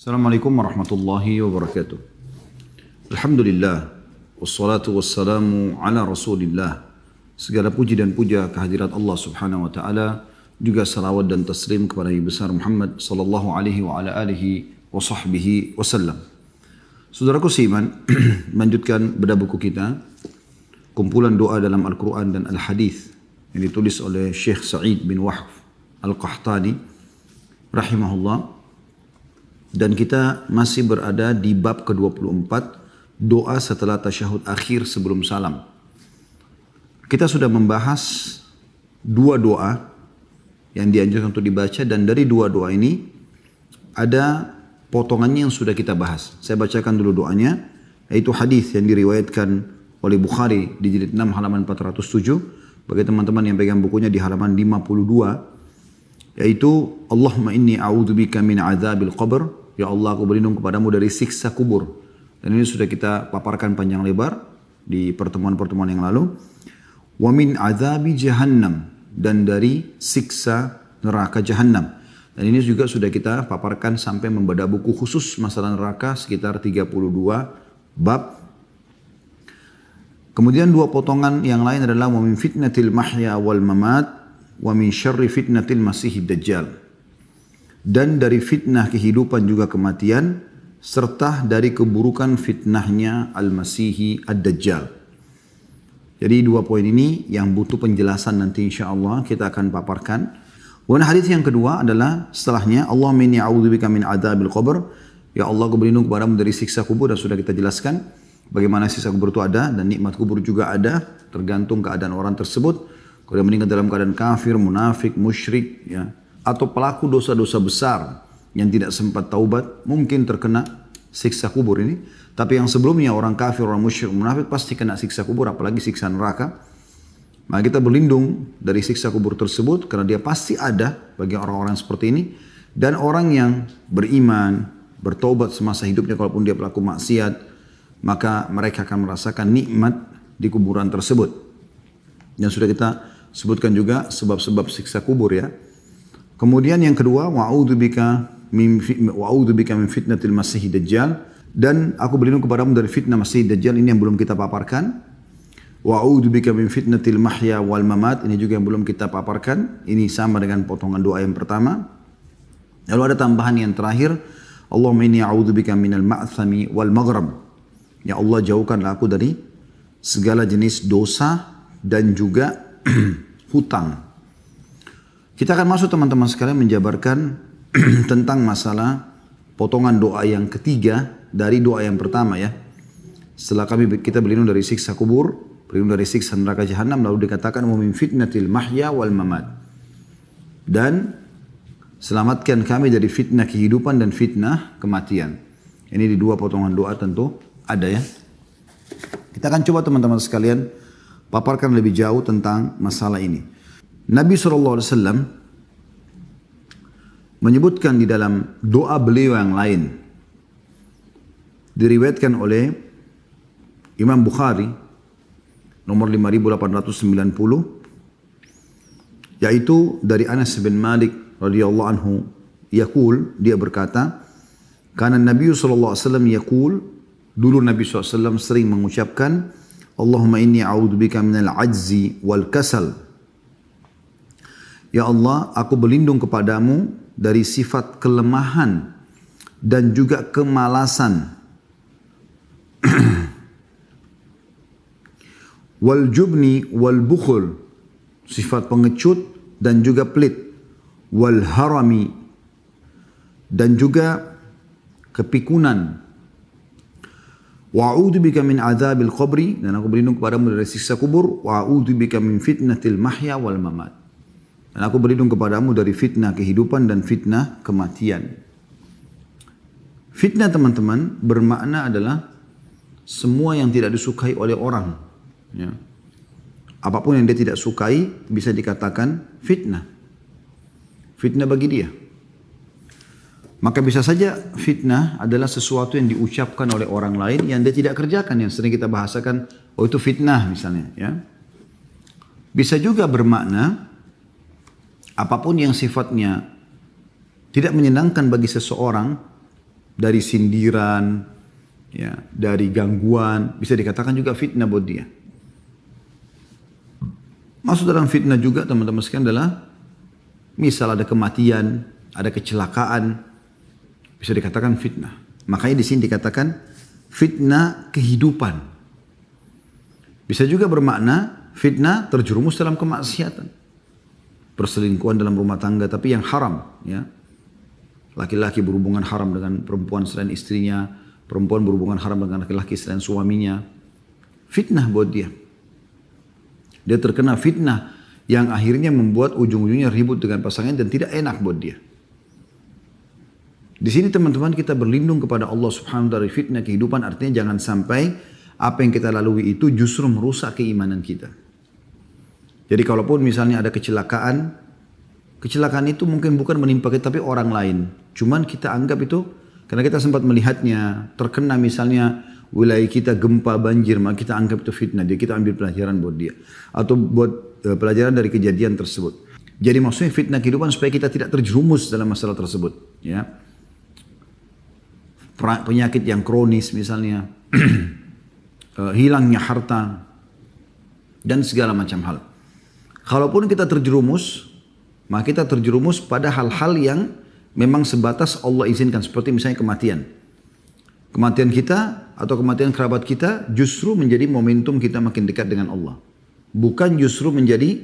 Assalamualaikum warahmatullahi wabarakatuh. Alhamdulillah, wassalatu wassalamu ala rasulillah. Segala puji dan puja kehadirat Allah subhanahu wa ta'ala, juga salawat dan taslim kepada Nabi besar Muhammad sallallahu alaihi wa ala alihi wa sahbihi wasallam. Saudaraku seiman, melanjutkan bedah buku kita, kumpulan doa dalam Al-Quran dan Al-Hadith, yang ditulis oleh Syekh Sa'id bin Wahf Al-Qahtani, rahimahullah. Dan kita masih berada di bab ke-24, doa setelah tasyahud akhir sebelum salam. Kita sudah membahas dua doa yang dianjurkan untuk dibaca, dan dari dua doa ini ada potongannya yang sudah kita bahas. Saya bacakan dulu doanya, yaitu hadis yang diriwayatkan oleh Bukhari di jilid 6 halaman 407. Bagi teman-teman yang pegang bukunya di halaman 52, yaitu Allahumma inni a'udzubika min adzabil qabr. Ya Allah, aku berlindung kepadamu dari siksa kubur. Dan ini sudah kita paparkan panjang lebar di pertemuan-pertemuan yang lalu. Wa min adzabi jahannam, dan dari siksa neraka jahannam. Dan ini juga sudah kita paparkan sampai membedah buku khusus masalah neraka sekitar 32 bab. Kemudian dua potongan yang lain adalah wa min fitnatil mahya wal mamat wa min syarri fitnatil masihid dajjal. Dan dari fitnah kehidupan juga kematian, serta dari keburukan fitnahnya Al-Masihi Ad-Dajjal. Jadi dua poin ini yang butuh penjelasan nanti insyaAllah kita akan paparkan. Dan hadis yang kedua adalah setelahnya, Allahumma inni a'udzubika min adzabil qabr. Ya Allah, aku berlindung kepadamu dari siksa kubur, dan sudah kita jelaskan bagaimana siksa kubur itu ada, dan nikmat kubur juga ada, tergantung keadaan orang tersebut. Kalau dia meninggal dalam keadaan kafir, munafik, musyrik, ya, atau pelaku dosa-dosa besar yang tidak sempat taubat, mungkin terkena siksa kubur ini. Tapi yang sebelumnya orang kafir, orang musyrik, munafik pasti kena siksa kubur, apalagi siksa neraka. Maka kita berlindung dari siksa kubur tersebut karena dia pasti ada bagi orang-orang seperti ini. Dan orang yang beriman, bertaubat semasa hidupnya kalaupun dia pelaku maksiat, maka mereka akan merasakan nikmat di kuburan tersebut. Yang sudah kita sebutkan juga sebab-sebab siksa kubur, ya. Kemudian yang kedua, wa'udzubika min fitnatil masihid dajjal, dan aku berlindung kepadamu dari fitnah masih dajjal. Ini yang belum kita paparkan. Wa'udzubika min fitnatil mahya wal mamat, ini juga yang belum kita paparkan. Ini sama dengan potongan doa yang pertama. Lalu ada tambahan yang terakhir, Allahumma inni a'udzubika minal ma'thami wal maghrab. Ya Allah, jauhkanlah aku dari segala jenis dosa dan juga hutang. Kita akan masuk teman-teman sekalian menjabarkan tentang masalah potongan doa yang ketiga dari doa yang pertama, ya. Setelah kita berlindung dari siksa kubur, berlindung dari siksa neraka jahannam, lalu dikatakan wa min fitnatil mahya wal mamat. Dan selamatkan kami dari fitnah kehidupan dan fitnah kematian. Ini di dua potongan doa tentu ada, ya. Kita akan coba teman-teman sekalian paparkan lebih jauh tentang masalah ini. Nabi SAW menyebutkan di dalam doa beliau yang lain, diriwayatkan oleh Imam Bukhari nomor 5890, yaitu dari Anas bin Malik radhiyallahu anhu, yaqul, dia berkata, karena Nabi SAW yaqul, dulu Nabi SAW sering mengucapkan, Allahumma inni a'udzubika minal ajzi wal kasal. Ya Allah, aku berlindung kepadamu dari sifat kelemahan dan juga kemalasan. Wal jubni wal bukhul, sifat pengecut dan juga pelit. Wal harami, dan juga kepikunan. Wa a'udzubika min adzabil qabri, dan aku berlindung kepadamu dari siksa kubur. Wa a'udzubika min fitnatil mahya wal mamat, dan aku berlindung kepadamu dari fitnah kehidupan dan fitnah kematian. Fitnah, teman-teman, bermakna adalah semua yang tidak disukai oleh orang, ya. Apapun yang dia tidak sukai bisa dikatakan fitnah. Fitnah bagi dia. Maka bisa saja fitnah adalah sesuatu yang diucapkan oleh orang lain yang dia tidak kerjakan, yang sering kita bahasakan, oh itu fitnah misalnya, ya. Bisa juga bermakna apapun yang sifatnya tidak menyenangkan bagi seseorang dari sindiran, ya, dari gangguan, bisa dikatakan juga fitnah buat dia. Masuk dalam fitnah juga teman-teman sekalian adalah misal ada kematian, ada kecelakaan, bisa dikatakan fitnah. Makanya di sini dikatakan fitnah kehidupan. Bisa juga bermakna fitnah terjerumus dalam kemaksiatan. Perselingkuhan dalam rumah tangga tapi yang haram, ya. Laki-laki berhubungan haram dengan perempuan selain istrinya, perempuan berhubungan haram dengan laki-laki selain suaminya. Fitnah buat dia. Dia terkena fitnah yang akhirnya membuat ujung-ujungnya ribut dengan pasangan dan tidak enak buat dia. Di sini teman-teman kita berlindung kepada Allah Subhanahu wa taala dari fitnah kehidupan, artinya jangan sampai apa yang kita lalui itu justru merusak keimanan kita. Jadi kalaupun misalnya ada kecelakaan itu mungkin bukan menimpa kita tapi orang lain. Cuman kita anggap itu karena kita sempat melihatnya, terkena misalnya wilayah kita gempa banjir, maka kita anggap itu fitnah. Dia kita ambil pelajaran buat dia atau buat pelajaran dari kejadian tersebut. Jadi maksudnya fitnah kehidupan supaya kita tidak terjerumus dalam masalah tersebut, ya. Penyakit yang kronis misalnya, hilangnya harta dan segala macam hal. Kalaupun kita terjerumus, maka kita terjerumus pada hal-hal yang memang sebatas Allah izinkan, seperti misalnya kematian. Kematian kita atau kematian kerabat kita justru menjadi momentum kita makin dekat dengan Allah. Bukan justru menjadi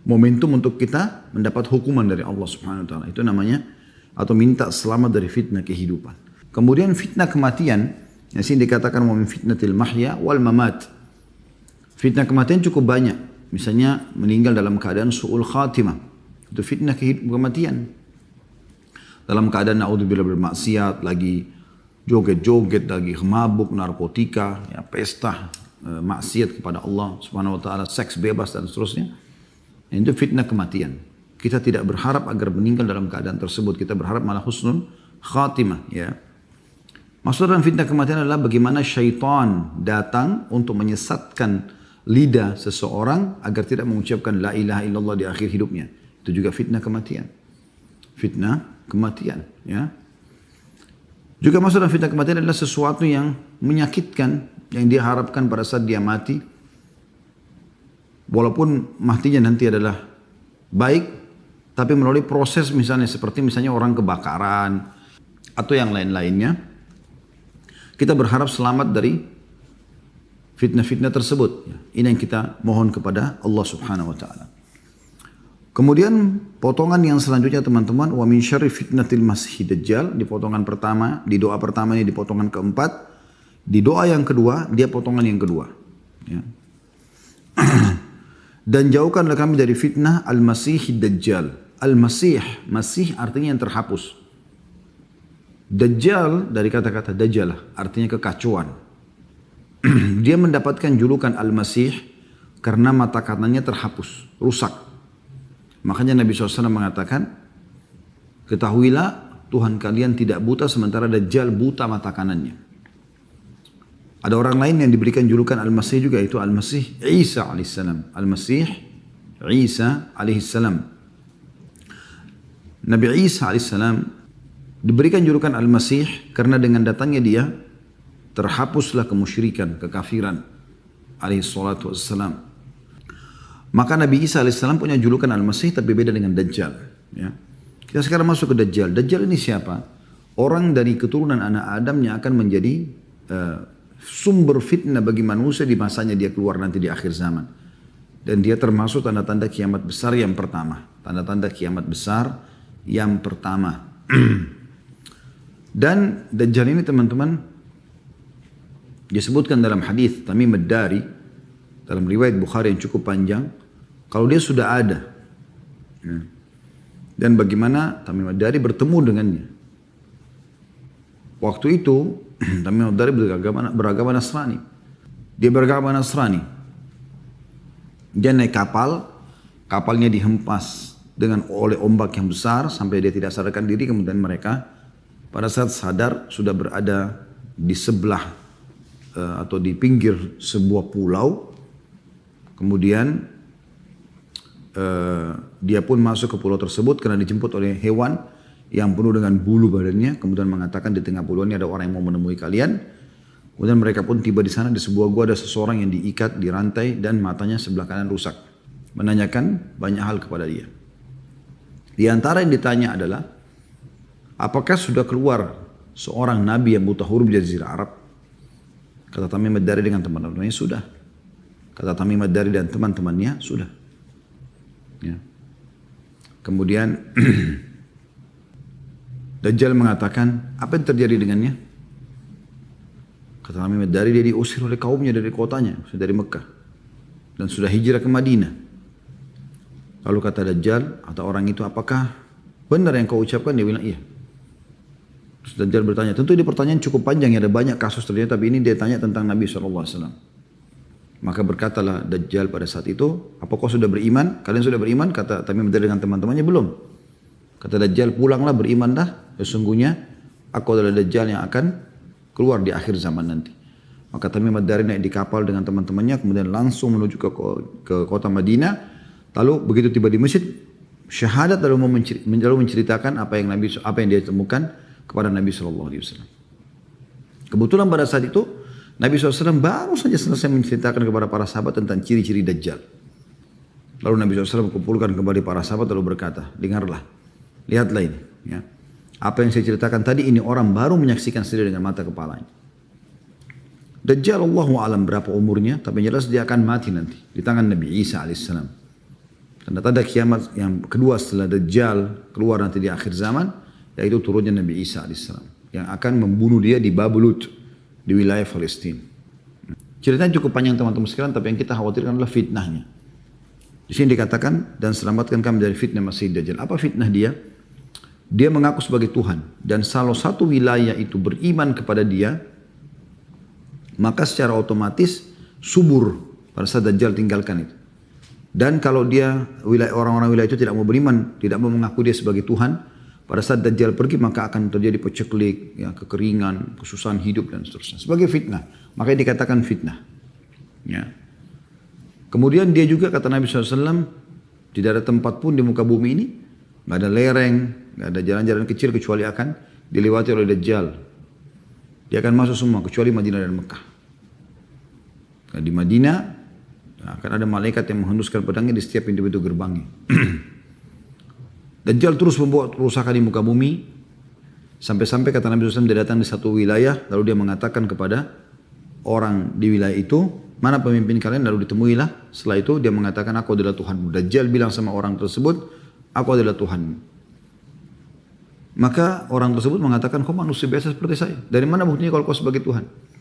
momentum untuk kita mendapat hukuman dari Allah Subhanahu wa taala. Itu namanya atau minta selamat dari fitnah kehidupan. Kemudian fitnah kematian, yang sini dikatakan wa min fitnatil mahya wal mamat. Fitnah kematian cukup banyak. Misalnya meninggal dalam keadaan su'ul khatimah. Itu fitnah kematian. Dalam keadaan naudzubillah bermaksiat, lagi joget-joget, lagi mabuk, narkotika, ya, pesta, maksiat kepada Allah Subhanahu wa taala, seks bebas dan seterusnya. Itu fitnah kematian. Kita tidak berharap agar meninggal dalam keadaan tersebut, kita berharap malah husnul khatimah, ya. Maksud dalam fitnah kematian adalah bagaimana syaitan datang untuk menyesatkan lidah seseorang agar tidak mengucapkan la ilaha illallah di akhir hidupnya. Itu juga fitnah kematian. Fitnah kematian, ya. Juga maksud dalam fitnah kematian adalah sesuatu yang menyakitkan, yang dia harapkan pada saat dia mati. Walaupun matinya nanti adalah baik, tapi melalui proses misalnya seperti misalnya orang kebakaran atau yang lain-lainnya, kita berharap selamat dari fitnah-fitnah tersebut. Ini yang kita mohon kepada Allah Subhanahu wa taala. Kemudian potongan yang selanjutnya teman-teman, wa min syarri fitnatil masiihid dajjal, di potongan pertama, di doa pertama ini di potongan keempat, di doa yang kedua dia potongan yang kedua, ya. Dan jauhkanlah kami dari fitnah al-masiihid dajjal. Al-masih, masih artinya yang terhapus. Dajjal dari kata-kata dajjal artinya kekacauan. Dia mendapatkan julukan al-masih karena mata kanannya terhapus, rusak. Makanya Nabi SAW mengatakan, ketahuilah Tuhan kalian tidak buta sementara Dajjal buta mata kanannya. Ada orang lain yang diberikan julukan Al-Masih juga, itu Al-Masih Isa alaihissalam. Al-Masih Isa alaihissalam. Nabi Isa alaihissalam diberikan julukan Al-Masih karena dengan datangnya dia terhapuslah kemusyrikan, kekafiran alaihissalatu wassalam. Maka Nabi Isa alaihissalam punya julukan Al-Masih tapi beda dengan Dajjal, ya. Kita sekarang masuk ke Dajjal. Dajjal ini siapa? Orang dari keturunan anak Adam yang akan menjadi sumber fitnah bagi manusia di masanya dia keluar nanti di akhir zaman. Dan dia termasuk tanda-tanda kiamat besar yang pertama. Tanda-tanda kiamat besar yang pertama. Dan Dajjal ini teman-teman disebutkan dalam hadis Tamim ad-Dari dalam riwayat Bukhari yang cukup panjang, kalau dia sudah ada, ya. Dan bagaimana Tamim ad-Dari bertemu dengannya. Waktu itu Tamim ad-Dari beragama Nasrani. Dia beragama Nasrani. Dia naik kapal, kapalnya dihempas oleh ombak yang besar sampai dia tidak sadarkan diri. Kemudian mereka pada saat sadar sudah berada di sebelah atau di pinggir sebuah pulau. Kemudian dia pun masuk ke pulau tersebut karena dijemput oleh hewan yang penuh dengan bulu badannya. Kemudian mengatakan di tengah bulu ini ada orang yang mau menemui kalian. Kemudian mereka pun tiba di sana, di sebuah gua ada seseorang yang diikat di rantai dan matanya sebelah kanan rusak. Menanyakan banyak hal kepada dia. Di antara yang ditanya adalah, apakah sudah keluar seorang nabi yang buta huruf di Jazirah Arab? Kata Tamim Ad-Dari dengan teman-temannya, sudah. Kata Tamim Ad-Dari dan teman-temannya, sudah. Ya. Kemudian Dajjal mengatakan, apa yang terjadi dengannya? Kata Tamim Ad-Dari, dia diusir oleh kaumnya dari kotanya, dari Mekah. Dan sudah hijrah ke Madinah. Lalu kata Dajjal, atau orang itu, apakah benar yang kau ucapkan? Dia bilang, iya. Terus Dajjal bertanya, tentu ini pertanyaan cukup panjang ya, ada banyak kasus terjadi, tapi ini dia tanya tentang Nabi SAW. Maka berkatalah Dajjal pada saat itu, apa kau sudah beriman? Kalian sudah beriman? Kata Tamim Ad-Dari dengan teman-temannya, belum. Kata Dajjal, pulanglah berimanlah, sesungguhnya aku adalah Dajjal yang akan keluar di akhir zaman nanti. Maka Tamim Ad-Dari naik di kapal dengan teman-temannya, kemudian langsung menuju ke kota Madinah. Lalu begitu tiba di masjid, syahadat lalu menceritakan apa yang dia temukan kepada Nabi SAW. Kebetulan pada saat itu Nabi SAW baru saja selesai menceritakan kepada para sahabat tentang ciri-ciri Dajjal. Lalu Nabi SAW kumpulkan kembali para sahabat lalu berkata, dengarlah, lihatlah ini. Ya. Apa yang saya ceritakan tadi ini orang baru menyaksikan sendiri dengan mata kepalanya. Dajjal Allahu alam berapa umurnya, tapi jelas dia akan mati nanti di tangan Nabi Isa alaihissalam. Tanda-tanda kiamat yang kedua setelah Dajjal keluar nanti di akhir zaman, yaitu turunnya Nabi Isa alaihissalam yang akan membunuh dia di Babulut di wilayah Palestina. Ceritanya cukup panjang teman-teman sekalian, tapi yang kita khawatirkan adalah fitnahnya. Di sini dikatakan, dan selamatkan kami dari fitnah Masih Dajjal. Apa fitnah dia? Dia mengaku sebagai Tuhan, dan salah satu wilayah itu beriman kepada dia, maka secara otomatis subur pada saat Dajjal tinggalkan itu. Dan kalau dia orang-orang wilayah itu tidak mau beriman, tidak mau mengaku dia sebagai Tuhan, pada saat Dajjal pergi maka akan terjadi paceklik, ya, kekeringan, kesusahan hidup dan seterusnya. Sebagai fitnah, makanya dikatakan fitnah. Ya. Kemudian dia juga kata Nabi SAW, tidak ada tempat pun di muka bumi ini, nggak ada lereng, nggak ada jalan-jalan kecil kecuali akan dilewati oleh Dajjal. Dia akan masuk semua kecuali Madinah dan Mekah. Nah, di Madinah akan ada malaikat yang menghembuskan pedangnya di setiap pintu-pintu gerbangnya. Dajjal terus membuat kerusakan di muka bumi. Sampai-sampai kata Nabi SAW dia datang di satu wilayah. Lalu dia mengatakan kepada orang di wilayah itu, mana pemimpin kalian? Lalu ditemuilah. Setelah itu dia mengatakan, aku adalah Tuhanmu. Dajjal bilang sama orang tersebut, aku adalah Tuhanmu. Maka orang tersebut mengatakan, kau manusia biasa seperti saya. Dari mana buktinya kalau kau sebagai Tuhan?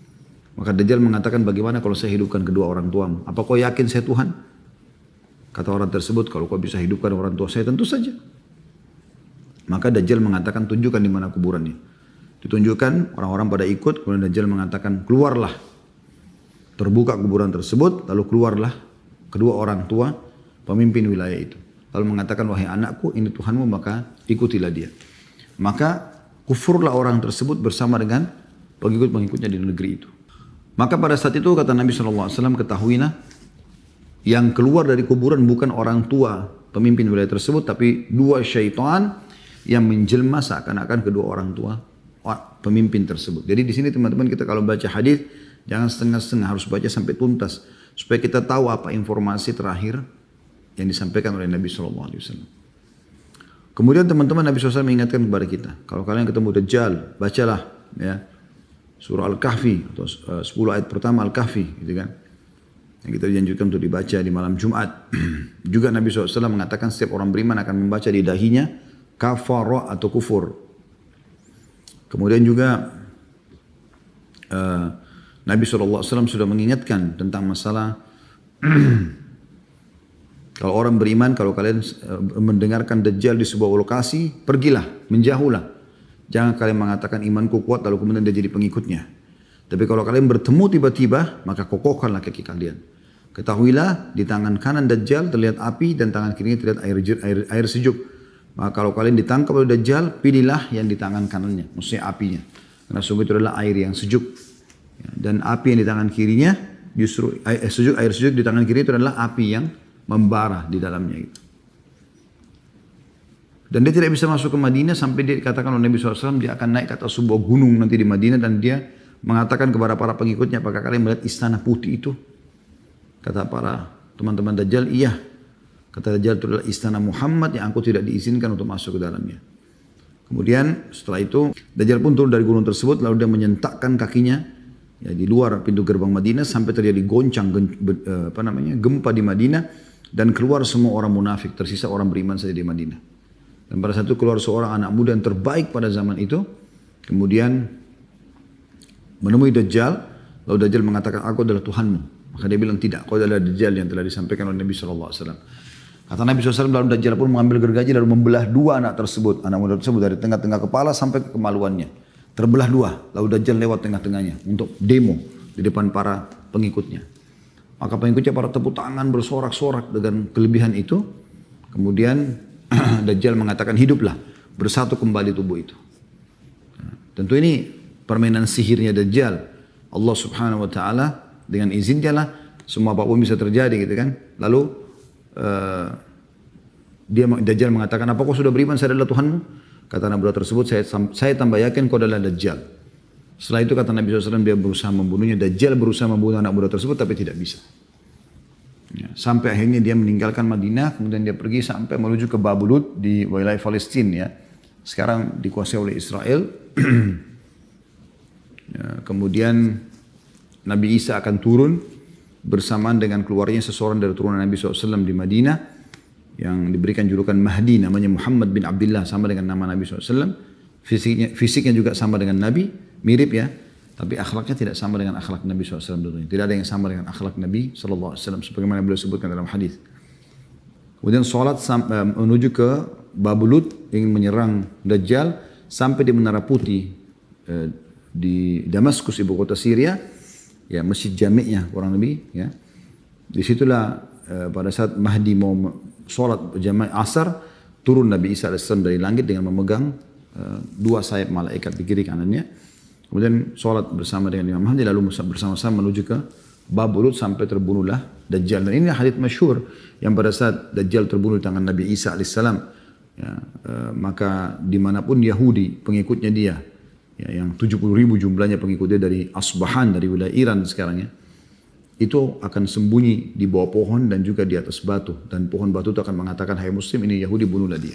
Maka Dajjal mengatakan, bagaimana kalau saya hidupkan kedua orang tuamu? Apa kau yakin saya Tuhan? Kata orang tersebut, kalau kau bisa hidupkan orang tua saya, tentu saja. Maka Dajjal mengatakan, tunjukkan di mana kuburannya. Ditunjukkan, orang-orang pada ikut, kemudian Dajjal mengatakan, keluarlah. Terbuka kuburan tersebut, lalu keluarlah kedua orang tua pemimpin wilayah itu. Lalu mengatakan, wahai anakku, ini Tuhanmu, maka ikutilah dia. Maka kufurlah orang tersebut bersama dengan pengikut-pengikutnya di negeri itu. Maka pada saat itu kata Nabi SAW, ketahuilah, yang keluar dari kuburan bukan orang tua pemimpin wilayah tersebut, tapi dua syaitan yang menjelma seakan-akan kedua orang tua pemimpin tersebut. Jadi di sini teman-teman kita kalau baca hadis jangan setengah-setengah, harus baca sampai tuntas supaya kita tahu apa informasi terakhir yang disampaikan oleh Nabi SAW. Kemudian teman-teman Nabi SAW mengingatkan kepada kita, kalau kalian ketemu Dajjal, bacalah ya surah Al-Kahfi atau 10 ayat pertama Al-Kahfi, gitu kan? Yang kita dianjurkan untuk dibaca di malam Jumat. Juga Nabi SAW mengatakan setiap orang beriman akan membaca di dahinya kafara atau kufur. Kemudian juga Nabi SAW sudah mengingatkan tentang masalah kalau orang beriman, kalau kalian mendengarkan Dajjal di sebuah lokasi, pergilah, menjauhlah. Jangan kalian mengatakan imanku kuat lalu kemudian dia jadi pengikutnya. Tapi kalau kalian bertemu tiba-tiba, maka kokohkanlah kaki kalian. Ketahuilah di tangan kanan Dajjal terlihat api dan tangan kirinya terlihat air sejuk. Maka kalau kalian ditangkap oleh Dajjal, pilihlah yang di tangan kanannya, maksudnya apinya. Karena sungguh itu adalah air yang sejuk. Dan api yang di tangan kirinya, justru air sejuk di tangan kiri itu adalah api yang membara di dalamnya. Dan dia tidak bisa masuk ke Madinah sampai dia dikatakan oleh Nabi SAW dia akan naik ke atas sebuah gunung nanti di Madinah dan dia mengatakan kepada para pengikutnya, apakah kalian melihat istana putih itu? Kata para teman-teman Dajjal, iya. Kata Dajjal, itu adalah istana Muhammad yang aku tidak diizinkan untuk masuk ke dalamnya. Kemudian setelah itu Dajjal pun turun dari gunung tersebut lalu dia menyentakkan kakinya ya, di luar pintu gerbang Madinah sampai terjadi goncang gempa di Madinah dan keluar semua orang munafik, tersisa orang beriman saja di Madinah. Dan pada saat itu keluar seorang anak muda yang terbaik pada zaman itu, kemudian menemui Dajjal, lalu Dajjal mengatakan, aku adalah Tuhanmu. Maka dia bilang, tidak, kau adalah Dajjal yang telah disampaikan oleh Nabi SAW. Kata Nabi SAW, lalu Dajjal pun mengambil gergaji lalu membelah dua anak tersebut. Anak muda tersebut dari tengah-tengah kepala sampai ke kemaluannya. Terbelah dua, lalu Dajjal lewat tengah-tengahnya untuk demo di depan para pengikutnya. Maka pengikutnya para tepuk tangan bersorak-sorak dengan kelebihan itu. Kemudian Dajjal mengatakan hiduplah, bersatu kembali tubuh itu. Tentu ini permainan sihirnya Dajjal. Allah Subhanahu wa taala dengan izin dia lah semua apapun bisa terjadi gitu kan. Lalu Dajjal mengatakan, apa kau sudah beriman saya adalah Tuhanmu? Kata anak budak tersebut, saya tambah yakin kau adalah Dajjal. Setelah itu kata Nabi SAW, dia berusaha membunuhnya. Dajjal berusaha membunuh anak budak tersebut tapi tidak bisa. Ya, sampai akhirnya dia meninggalkan Madinah, kemudian dia pergi sampai menuju ke Babulut di wilayah Palestina ya. Sekarang dikuasai oleh Israel. Ya, kemudian Nabi Isa akan turun bersamaan dengan keluarnya seseorang dari turunan Nabi SAW di Madinah yang diberikan julukan Mahdi, namanya Muhammad bin Abdullah, sama dengan nama Nabi SAW. Fisiknya juga sama dengan Nabi, mirip ya. Tapi akhlaknya tidak sama dengan akhlak Nabi SAW dulunya. Tidak ada yang sama dengan akhlak Nabi SAW. Sebagaimana beliau sebutkan dalam hadis. Kemudian sholat menuju ke Babulut ingin menyerang Dajjal sampai di Menara Putih di Damaskus, ibu kota Syria. Ya, masjid jami'nya kurang lebih. Ya. Disitulah pada saat Mahdi mau sholat jamaah asar, turun Nabi Isa AS dari langit dengan memegang dua sayap malaikat di kiri kanannya. Kemudian sholat bersama dengan Imam Mahdi lalu bersama-sama menuju ke Babulut sampai terbunuhlah Dajjal. Dan ini hadits masyhur yang pada saat Dajjal terbunuh di tangan Nabi Isa AS, ya, maka dimanapun Yahudi pengikutnya dia, ya, yang 70.000 jumlahnya pengikutnya dari Asbahan, dari wilayah Iran sekarang ya, itu akan sembunyi di bawah pohon dan juga di atas batu. Dan pohon batu itu akan mengatakan, hai Muslim, ini Yahudi, bunuhlah dia.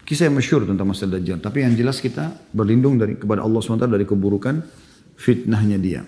Kisah yang masyhur tentang masalah Dajjal. Tapi yang jelas kita berlindung kepada Allah SWT dari keburukan fitnahnya dia.